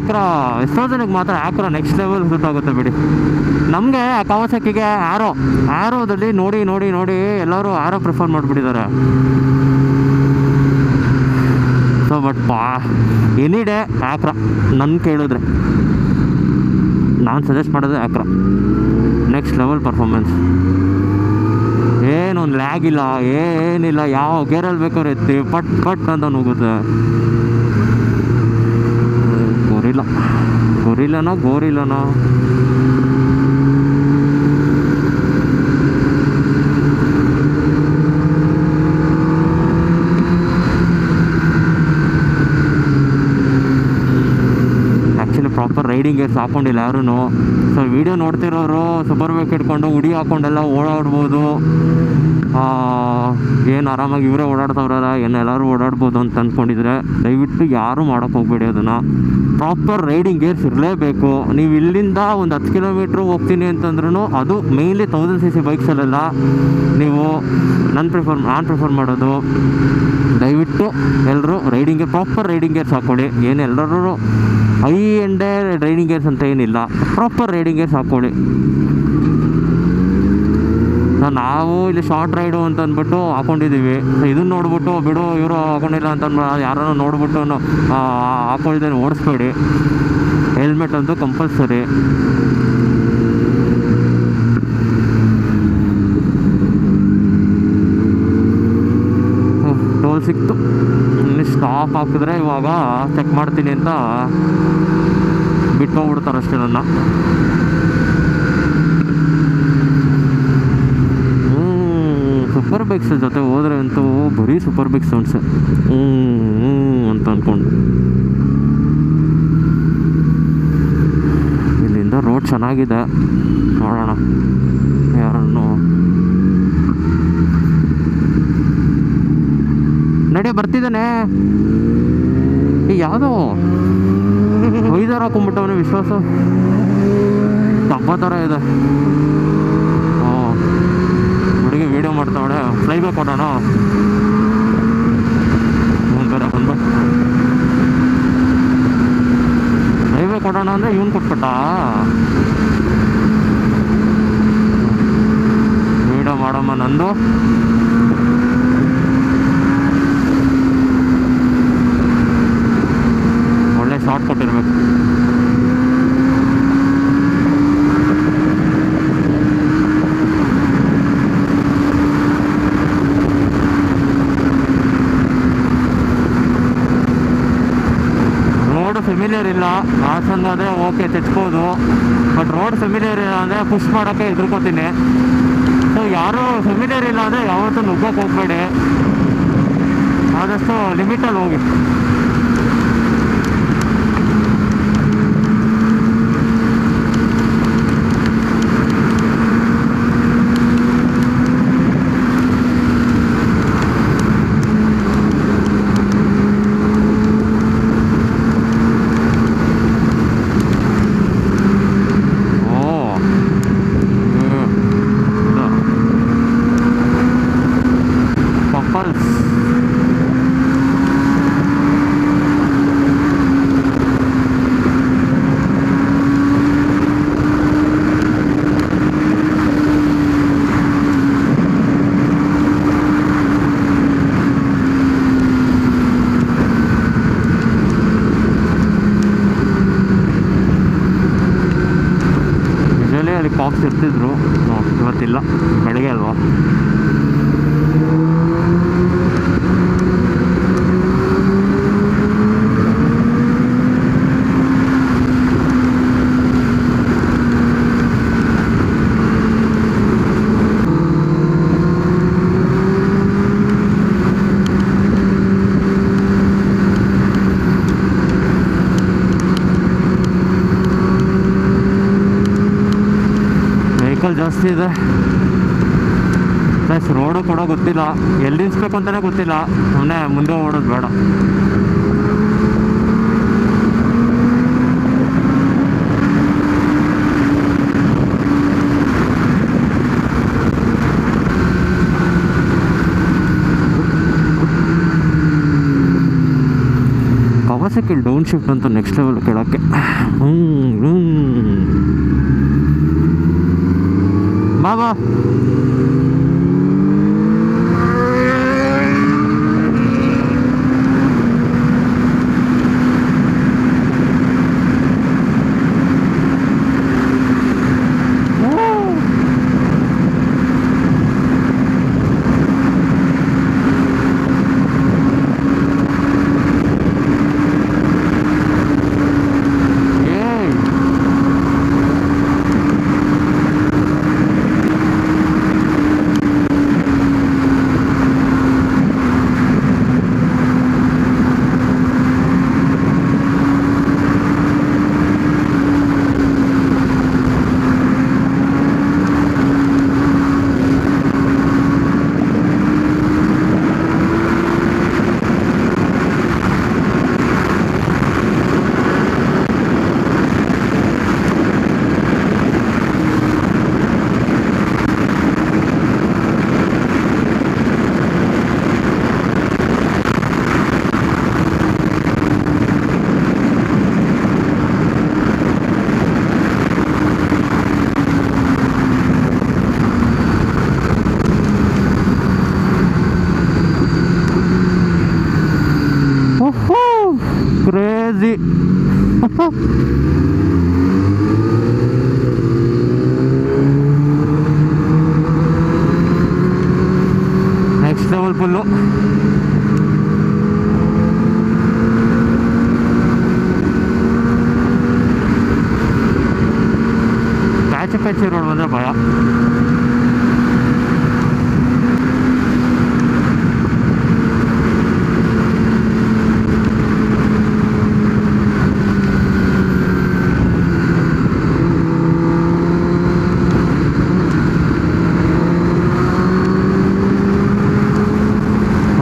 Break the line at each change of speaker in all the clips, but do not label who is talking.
ಆಕ್ರಾ ಎಷ್ಟೋ ಜನಕ್ಕೆ ಮಾತ್ರ ಆಕ್ರಾ ನೆಕ್ಸ್ಟ್ ಲೆವೆಲ್ ಸೂಟ್ ಆಗುತ್ತೆ ಬಿಡಿ. ನಮಗೆ ಕವಾಸಕಿಗೆ ಆ್ಯರೋದಲ್ಲಿ ನೋಡಿ ನೋಡಿ ನೋಡಿ ಎಲ್ಲರೂ ಆ್ಯರೋ ಪ್ರಿಫರ್ ಮಾಡಿಬಿಟ್ಟಿದ್ದಾರೆ. ಸೊ ಬಟ್ ಎನಿ ಡೇ ಆಕ್ರಾ ನನ್ನ ಕೇಳಿದ್ರೆ ನಾನು ಸಜೆಸ್ಟ್ ಮಾಡೋದು ಆಕ್ರಾ. ನೆಕ್ಸ್ಟ್ ಲೆವೆಲ್ ಪರ್ಫಾರ್ಮೆನ್ಸ್, ಏನೊಂದು ಲ್ಯಾಗ್ ಇಲ್ಲ, ಏನಿಲ್ಲ. ಯಾವ ಗೇರಲ್ಲಿ ಬೇಕಾದ್ರೆ ಎತ್ತಿ ಪಟ್ ಪಟ್ ಅಂತ ಹೋಗುತ್ತೆ. ಗೋರಿಲ್ಲನೋ ಆ್ಯಕ್ಚುಲಿ ಪ್ರಾಪರ್ ರೈಡಿಂಗ್ ಗೇರ್ಸ್ ಹಾಕೊಂಡಿಲ್ಲ ಯಾರೂ. ಸೊ ವಿಡಿಯೋ ನೋಡ್ತಿರೋರು ಸೂಪರ್ ಬೈಕ್ ಇಟ್ಕೊಂಡು ಉಡಿ ಹಾಕ್ಕೊಂಡೆಲ್ಲ ಓಡಾಡ್ಬೋದು. ಏನು ಆರಾಮಾಗಿ ಇವರೇ ಓಡಾಡ್ತವ್ರಲ್ಲ, ಎಲ್ಲರೂ ಓಡಾಡ್ಬೋದು ಅಂತ ಅಂದ್ಕೊಂಡಿದ್ರೆ ದಯವಿಟ್ಟು ಯಾರೂ ಮಾಡೋಕ್ಕೆ ಹೋಗ್ಬೇಡಿ. ಅದನ್ನು ಪ್ರಾಪರ್ ರೈಡಿಂಗ್ ಗೇರ್ಸ್ ಇರಲೇಬೇಕು. ನೀವು ಇಲ್ಲಿಂದ ಒಂದು 10 ಕಿಲೋಮೀಟ್ರ್ ಹೋಗ್ತೀನಿ ಅಂತಂದ್ರೂ ಅದು ಮೇಯ್ನ್ಲಿ 1000cc ಬೈಕ್ಸಲ್ಲೆಲ್ಲ ನೀವು ನಾನು ಪ್ರಿಫರ್ ಮಾಡೋದು ದಯವಿಟ್ಟು ಎಲ್ಲರೂ ಪ್ರಾಪರ್ ರೈಡಿಂಗ್ ಗೇರ್ಸ್ ಹಾಕ್ಕೊಳ್ಳಿ. ಎಲ್ಲರೂ ಹೈ ಎಂಡೇ ರೈಡಿಂಗ್ ಗೇರ್ಸ್ ಅಂತ ಏನಿಲ್ಲ, ಪ್ರಾಪರ್ ರೈಡಿಂಗ್ ಗೇರ್ಸ್ ಹಾಕ್ಕೊಳ್ಳಿ. ನಾವು ಇಲ್ಲಿ ಶಾರ್ಟ್ ರೈಡು ಅಂತ ಅಂದ್ಬಿಟ್ಟು ಹಾಕೊಂಡಿದ್ದೀವಿ. ಇದನ್ನು ನೋಡ್ಬಿಟ್ಟು ಬಿಡು ಇವರು ಹಾಕೊಂಡಿಲ್ಲ ಅಂತ ಯಾರನ್ನೂ ನೋಡ್ಬಿಟ್ಟು ಹಾಕೊಂಡಿದ್ದೇನೆ ಓಡಿಸ್ಬೇಡಿ. ಹೆಲ್ಮೆಟ್ ಅಂತೂ ಕಂಪಲ್ಸರಿ. ಟೋಲ್ ಸಿಕ್ತು, ಇನ್ನು ಸ್ಟಾಪ್ ಹಾಕಿದ್ರೆ ಇವಾಗ ಚೆಕ್ ಮಾಡ್ತೀನಿ ಅಂತ ಬಿಟ್ಟು ಹೋಗ್ಬಿಡ್ತಾರೆ ಅಷ್ಟೇ ನನ್ನ. ಸೂಪರ್ ಬೈಕ್ಸ್ ಜೊತೆ ಹೋದ್ರೆ ಅಂತೂ ಬರೀ ಸೂಪರ್ ಬೈಕ್ ಸೌಂಡ್ಸ್ ಅಂತ ಅಂದ್ಕೊಂಡು. ಇಲ್ಲಿಂದ ರೋಡ್ ಚೆನ್ನಾಗಿದೆ, ನೋಡೋಣ. ಯಾರನ್ನು ನಡಿ ಬರ್ತಿದ್ದಾನೆ. ಯಾವುದೋ ವೈದಾರ ಹಾಕೊಂಡ್ಬಿಟ್ಟವನೇ ವಿಶ್ವಾಸ ತಪ್ಪ ಥರ ಇದೆ. ಹುಡುಗಿ ವೀಡಿಯೋ ಮಾಡ್ತಾವಳೆ, ಫ್ಲೈಬ್ಯಾಕ್ ಕೊಡೋಣ ಬೇರೆ ಬಂದು ಫ್ಲೈಬ್ಯಾಕ್ ಕೊಡೋಣ ಅಂದರೆ ಇವನು ಕೊಟ್ಬಿಟ್ಟ. ವೀಡಿಯೋ ಮಾಡಮ್ಮ ನಂದು. ಒಳ್ಳೆ ಶಾರ್ಟ್ ಕೊಟ್ಟಿರ್ಬೇಕು. ಫೆಮಿಲಿಯರ್ ಇಲ್ಲ ಹಾಸನ್ಗಾದರೆ ಓಕೆ ತೆಚ್ಬೋದು, ಬಟ್ ರೋಡ್ ಫೆಮಿಲಿಯರ್ ಇಲ್ಲ ಅಂದರೆ ಪುಷ್ ಮಾಡೋಕ್ಕೆ ಹೆದರ್ಕೋತೀನಿ. ಸೊ ಯಾರೂ ಫೆಮಿಲಿಯರ್ ಇಲ್ಲ ಅಂದರೆ ಯಾವತ್ತೂ ನುಗ್ಗಕ್ಕೆ ಹೋಗಬೇಡಿ, ಆದಷ್ಟು ಲಿಮಿಟಲ್ಲಿ ಹೋಗಿ. ಅಲ್ಲಿ ಕಾಪ್ಸ್ ಇರ್ತಿದ್ರು, ಇವತ್ತಿಲ್ಲ, ಬೆಳಗ್ಗೆ ಅಲ್ವಾ. ಜಾಸ್ತಿ ಇದೆ ಪ್ಲಸ್ ರೋಡು ಕೂಡ ಗೊತ್ತಿಲ್ಲ, ಎಲ್ಲಿ ನಿಲ್ಲಿಸ್ಬೇಕು ಅಂತಲೇ ಗೊತ್ತಿಲ್ಲ. ಸುಮ್ಮನೆ ಮುಂದೆ ಓಡೋದು ಬೇಡ. ಕೆಲಸಕ್ಕೆ ಡೌನ್ ಶಿಫ್ಟ್ ಅಂತ ನೆಕ್ಸ್ಟ್ ಲೆವೆಲ್ ಕೇಳೋಕ್ಕೆ. ಬಾಬಾ crazy. Next level pullo. Patchy road ಬಂದ್ರೆ ಭಯ.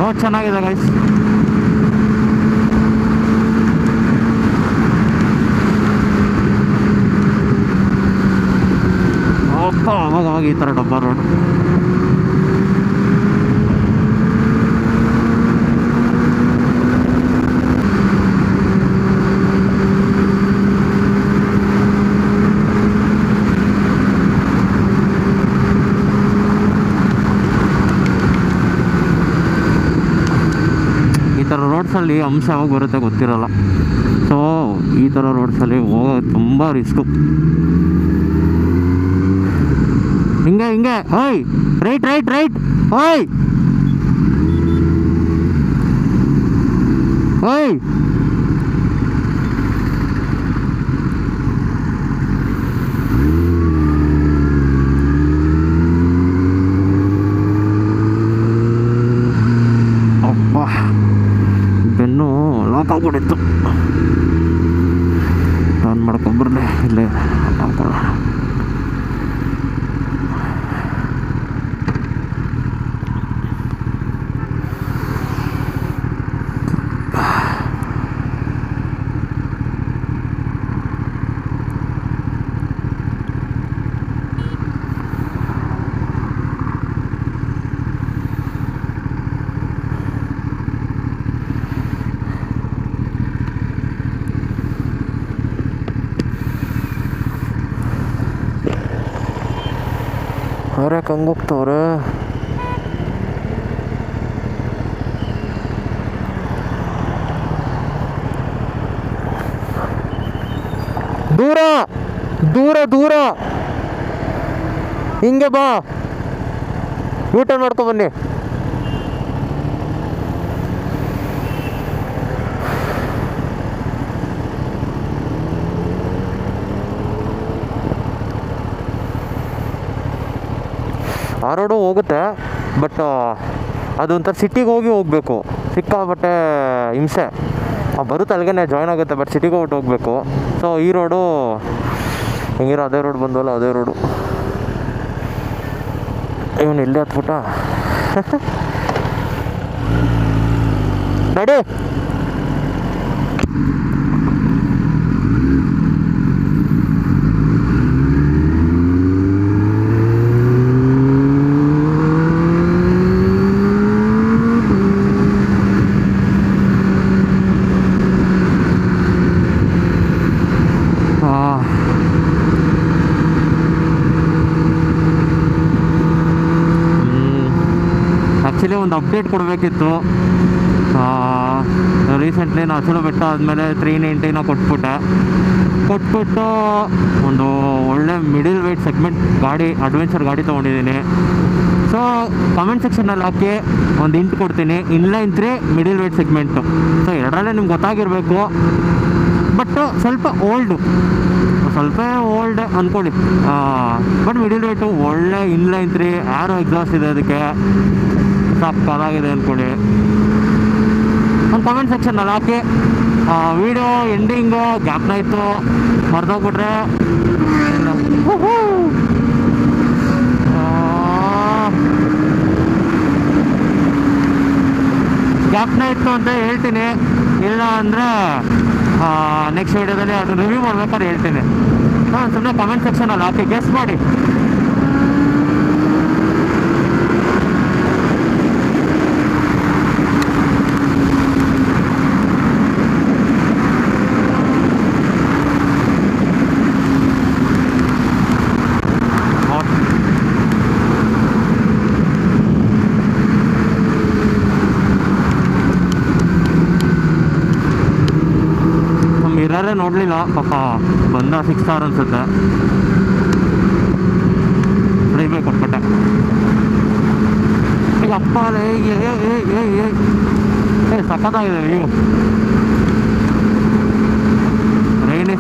ರೋಡ್ ಚೆನ್ನಾಗಿದೆ ಗೈಸ್. ಅವಾಗ ಈ ಥರ ಡಬ್ಬ ರೋಡ್. ಈ ಥರ ರೋಡ್ಸಲ್ಲಿ ಅಂಶ ಯಾವಾಗ ಬರುತ್ತೆ ಗೊತ್ತಿರಲ್ಲ. ಸೊ ಈ ಥರ ರೋಡ್ಸಲ್ಲಿ ಹೋಗೋದು ತುಂಬ ರಿಸ್ಕು. ಹಿಂಗೆ ಹಿಂಗೆ ಓಯ್ ರೈಟ್ ರೈಟ್ ರೈಟ್ ಓಯ್ ಓಯ್ ಅಪ್ಪ ಬೆನ್ನು ಲಾಕ್ ಆಗ್ಬಿಟ್ಟಿತ್ತು. ಟರ್ನ್ ಮಾಡ್ಕೊಂಡ್ಬರ್ಲೆ ಇಲ್ಲೇ ಹಾಕೊಳ್ಳೋಣ. ಅವ್ರೆ ಕಂಗೋಗ್ತವ್ರೆ. ದೂರ ದೂರ ದೂರ ಹಿಂಗೆ ಬಾ, ಯೂಟರ್ನ್ ಮಾಡ್ಕೊ ಬನ್ನಿ. ಆ ರೋಡು ಹೋಗುತ್ತೆ, ಬಟ್ ಅದೊಂಥರ ಸಿಟಿಗೆ ಹೋಗಬೇಕು. ಸಿಕ್ಕಾಬಟ್ಟೆ ಹಿಂಸೆ. ಬರುತ್ತೆ ಅಲ್ಲಿಗೆ ಜಾಯ್ನ್ ಆಗುತ್ತೆ, ಬಟ್ ಸಿಟಿಗೆ ಹೋಗ್ಬೇಕು. ಸೊ ಈ ರೋಡು ಹಿಂಗಿರೋ ಅದೇ ರೋಡ್ ಬಂದವಲ್ಲ, ಅದೇ ರೋಡು. ಇವನು ಇಲ್ಲೇ ಹತ್ಬಿಟ್ಟ. ನಡಿ. ಒಂದು ಅಪ್ಡೇಟ್ ಕೊಡಬೇಕಿತ್ತು. ರೀಸೆಂಟ್ಲಿ ನಾನು ಹಸಿರು ಬೆಟ್ಟ ಆದಮೇಲೆ 390ನ ಕೊಟ್ಬಿಟ್ಟು ಒಂದು ಒಳ್ಳೆ ಮಿಡಿಲ್ ವೆಯ್ಟ್ ಸೆಗ್ಮೆಂಟ್ ಗಾಡಿ, ಅಡ್ವೆಂಚರ್ ಗಾಡಿ ತೊಗೊಂಡಿದ್ದೀನಿ. ಸೊ ಕಮೆಂಟ್ ಸೆಕ್ಷನಲ್ಲಿ ಹಾಕಿ ಒಂದು ಇಂಟ್ ಕೊಡ್ತೀನಿ, inline 3 middle weight segment. So ಎರಡರಲ್ಲೇ ನಿಮ್ಗೆ ಗೊತ್ತಾಗಿರಬೇಕು. ಬಟ್ ಸ್ವಲ್ಪ ಓಲ್ಡ್ ಅಂದ್ಕೊಳ್ಳಿ. ಬಟ್ ಮಿಡಿಲ್ ವೇಟು ಒಳ್ಳೆ ಇನ್ಲೈನ್ 3 ಆ್ಯರೋ ಎಕ್ಸಾಸ್ಟ್ ಇದೆ, ಅದಕ್ಕೆ ಸಕ್ಕತ್ತಾಗಿದೆ ಅಂದ್ಕೊಳ್ಳಿ. ಒಂದು ಕಮೆಂಟ್ ಸೆಕ್ಷನಲ್ಲಿ ಹಾಕಿ. ವಿಡಿಯೋ ಎಂಡಿಂಗು ಗ್ಯಾಪ್ನ ಇತ್ತು, ಮರ್ತೋಗ್ಬಿಟ್ರೆ ಗ್ಯಾಪ್ನ ಇತ್ತು ಅಂತ ಹೇಳ್ತೀನಿ. ಇಲ್ಲ ಅಂದರೆ ನೆಕ್ಸ್ಟ್ ವೀಡಿಯೋದಲ್ಲಿ ಅದು ರಿವ್ಯೂ ಮಾಡ್ಬೇಕಾದ್ರೆ ಹೇಳ್ತೀನಿ. ಸುಮ್ಮನೆ ಕಮೆಂಟ್ ಸೆಕ್ಷನಲ್ಲಿ ಹಾಕಿ, ಗೆಸ್ ಮಾಡಿ. ಮಿರರೇ ನೋಡಲಿಲ್ಲ ಪಾಪ, ಬಂದ 6 ಅವರ್ ಅನ್ಸುತ್ತೆ. ಫ್ರೀವೇ ಕೊಟ್ಬಿಟ್ಟೆ. ಈಗ ಅಪ್ಪ ಸಖತ್ತಾಗಿದೆ ವ್ಯೂ. ರೈನಿ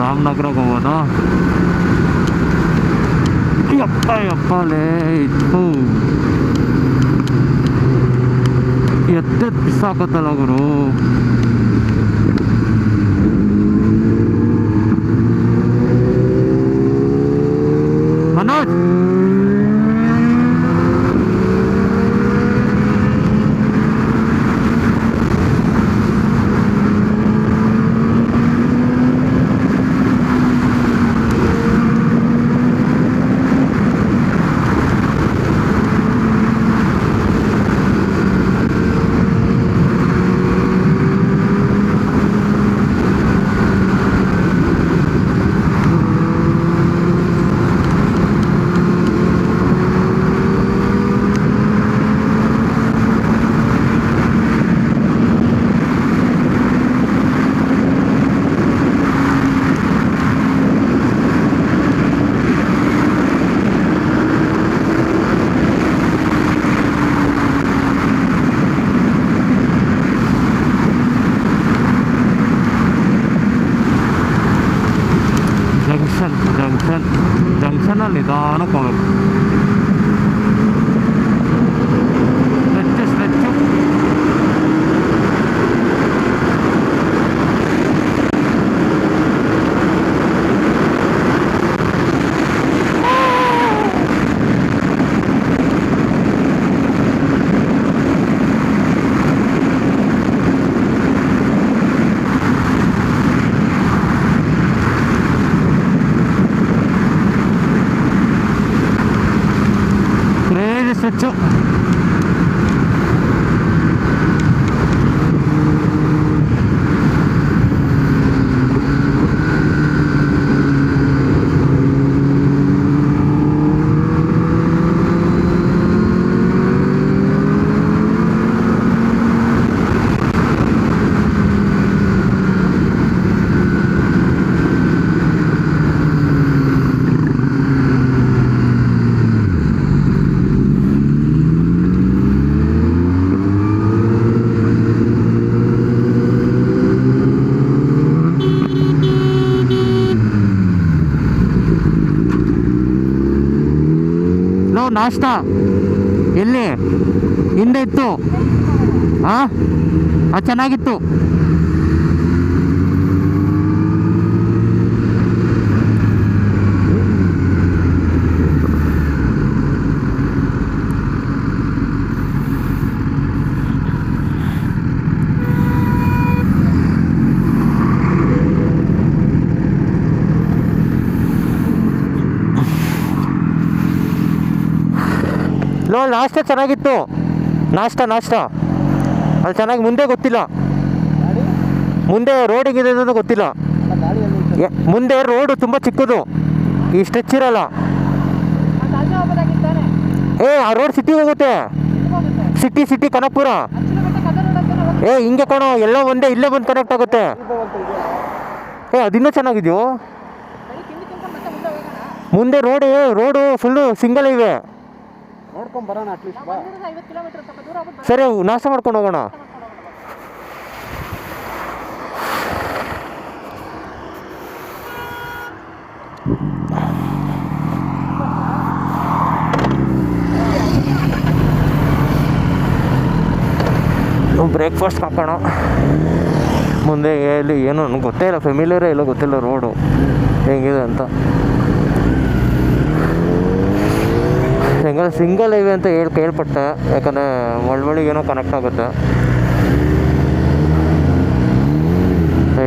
ರಾಮನಗರಕ್ಕೆ ಹೋಗೋದು. ಯಪ್ಪಲೇ ಇತ್ತು ಎತ್ತೆ ಬಿಸಾಕತ್ತಲ್ಲ ಗುರು. ಮನೋಜ್ ಜಂಕ್ಷನಲ್ಲಿ ನಿಧಾನಕ್ಕೆ ಹೋಗ್ಬೇಕು. Stretch stretch. ನಾಷ್ಟ ಎಲ್ಲಿ ಹಿಂದೆ ಇತ್ತು. ಅದು ಚೆನ್ನಾಗಿತ್ತು. ನಾಷ್ಟ ಚೆನ್ನಾಗಿತ್ತು. ನಾಷ್ಟ ಅಲ್ಲಿ ಚೆನ್ನಾಗಿ ಮುಂದೆ ಗೊತ್ತಿಲ್ಲ, ಮುಂದೆ ರೋಡ್ ಹೇಗಿದೆ ಅನ್ನೋದು ಗೊತ್ತಿಲ್ಲ. ಮುಂದೆ ರೋಡು ತುಂಬ ಚಿಕ್ಕದು, ಈ ಸ್ಟ್ರೆಚ್ ಇರಲ್ಲ. ಆ ರೋಡ್ ಸಿಟಿಗೆ ಹೋಗುತ್ತೆ, ಸಿಟಿ ಕನಕಪುರ. ಹಿಂಗೆ ಕಣೋ, ಎಲ್ಲ ಒಂದೇ, ಇಲ್ಲೇ ಬಂದು ಕನೆಕ್ಟ್ ಆಗುತ್ತೆ. ಅದಿನ್ನೂ ಚೆನ್ನಾಗಿದೆಯೋ. ಮುಂದೆ ರೋಡು ಫುಲ್ಲು ಸಿಂಗಲ್ ಇವೆ. ಸರಿ, ನಾಷ್ಟ ಮಾಡ್ಕೊಂಡು ಹೋಗೋಣ. ಬ್ರೇಕ್ಫಾಸ್ಟ್ ಹಾಕೋಣ. ಮುಂದೆ ಎಲ್ಲಿ ಏನೋ ನನಗೆ ಗೊತ್ತೇ ಇಲ್ಲ, ಫೆಮಿಲಿಯರೇ ಇಲ್ಲ, ಗೊತ್ತಿಲ್ಲ ರೋಡು ಹೆಂಗಿದೆ ಅಂತ. ಸಿಂಗಲ್ ಹೈವೇ ಅಂತ ಕೇಳ್ಪಟ್ಟೆ, ಯಾಕಂದರೆ ಒಳಗೇನೋ ಕನೆಕ್ಟ್ ಆಗುತ್ತೆ.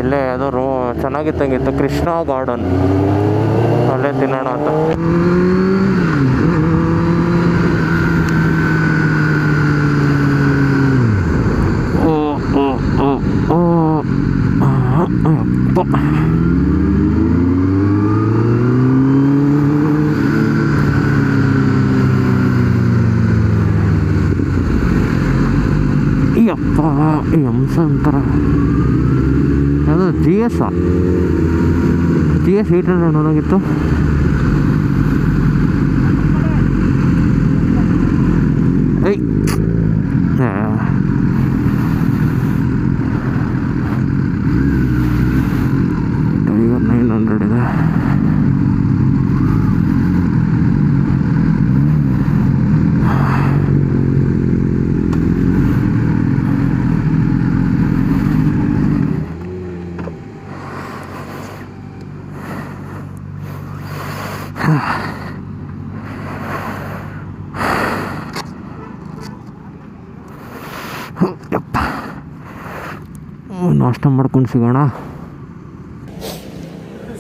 ಇಲ್ಲೇ ಯಾವುದೋ ಚೆನ್ನಾಗಿತ್ತಂಗಿತ್ತು, ಕೃಷ್ಣ ಗಾರ್ಡನ್, ಅಲ್ಲೇ ತಿನ್ನೋಣ ಅಂತ. ಯಪ್ಪ, ಈ ಅಂಶ ಅಂತಾರ ಅದು GS 800 ಅನ್ನೋದಾಗಿತ್ತು. ಟೈಗರ್ 900 ಇದೆ. ನಾಷ್ಟ ಮಾಡ್ಕೊಂಡು ಸಿಗೋಣ.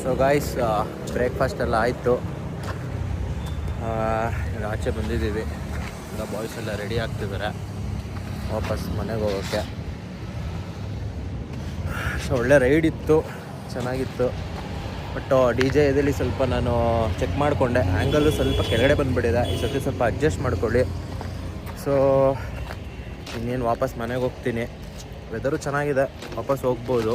ಸೊ ಗಾಯ್ಸ್, ಬ್ರೇಕ್ಫಾಸ್ಟ್ ಎಲ್ಲ ಆಯಿತು. ಆಚೆ ಬಂದಿದ್ದೀವಿ, ಎಲ್ಲ ಬಾಯ್ಸ್ ಎಲ್ಲ ರೆಡಿ ಆಗ್ತಿದ್ದಾರೆ ವಾಪಸ್ ಮನೆಗೆ ಹೋಗೋಕ್ಕೆ. ಸೊ ಒಳ್ಳೆ ರೈಡ್ ಇತ್ತು, ಚೆನ್ನಾಗಿತ್ತು. ಬಟ್ DJ ಇದರಲ್ಲಿ ಸ್ವಲ್ಪ ನಾನು ಚೆಕ್ ಮಾಡಿಕೊಂಡೆ, ಆ್ಯಂಗಲ್ಲು ಸ್ವಲ್ಪ ಕೆಳಗಡೆ ಬಂದುಬಿಟ್ಟಿದೆ. ಈ ಸತಿ ಸ್ವಲ್ಪ ಅಡ್ಜಸ್ಟ್ ಮಾಡ್ಕೊಳ್ಳಿ. ಸೊ ಇನ್ನೇನು ವಾಪಸ್ ಮನೆಗೆ ಹೋಗ್ತೀನಿ. ವೆದರು ಚೆನ್ನಾಗಿದೆ, ವಾಪಸ್ ಹೋಗ್ಬೋದು.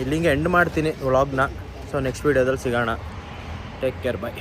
ಇಲ್ಲಿಂಗೆ ಎಂಡ್ ಮಾಡ್ತೀನಿ ವ್ಲಾಗ್ನ. ಸೊ ನೆಕ್ಸ್ಟ್ ವೀಡಿಯೋದಲ್ಲಿ ಸಿಗೋಣ. ಟೇಕ್ ಕೇರ್, ಬಾಯ್.